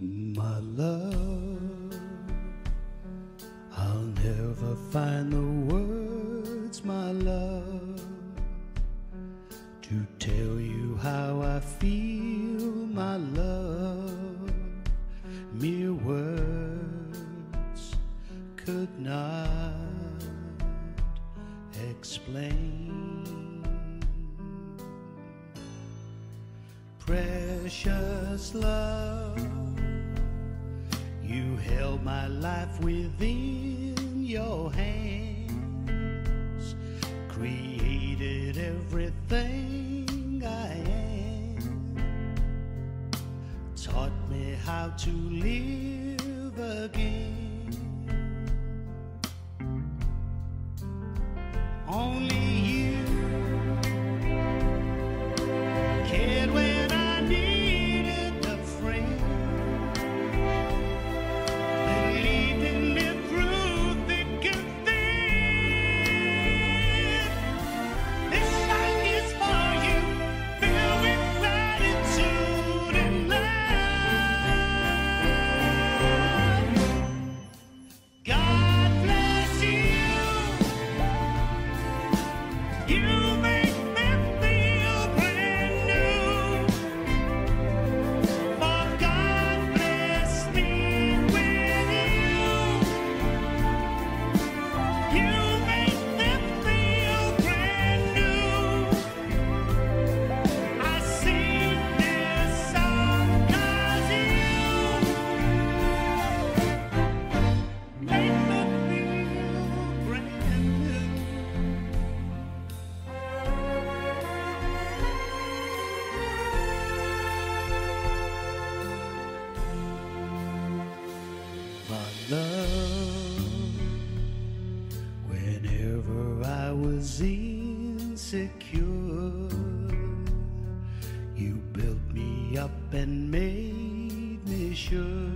My love, I'll never find the words, my love, to tell you how I feel, my love. Mere words could not explain. Precious love, you held my life within your hands, created everything I am, taught me how to live again. Only you cared when I needed a friend, believed in me through thick and thin. This life is for you, filled with gratitude and love. God bless you. You make me feel brand new. For God bless me with you. You make me feel brand new. I sing this song 'cause you make me feel brand new. My love, whenever I was insecure, you built me up and made me sure.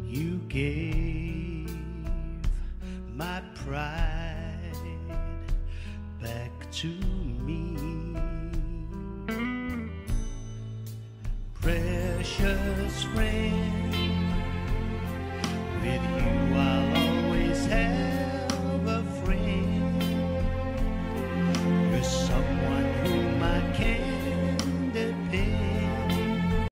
You gave my pride back to me. Precious friend,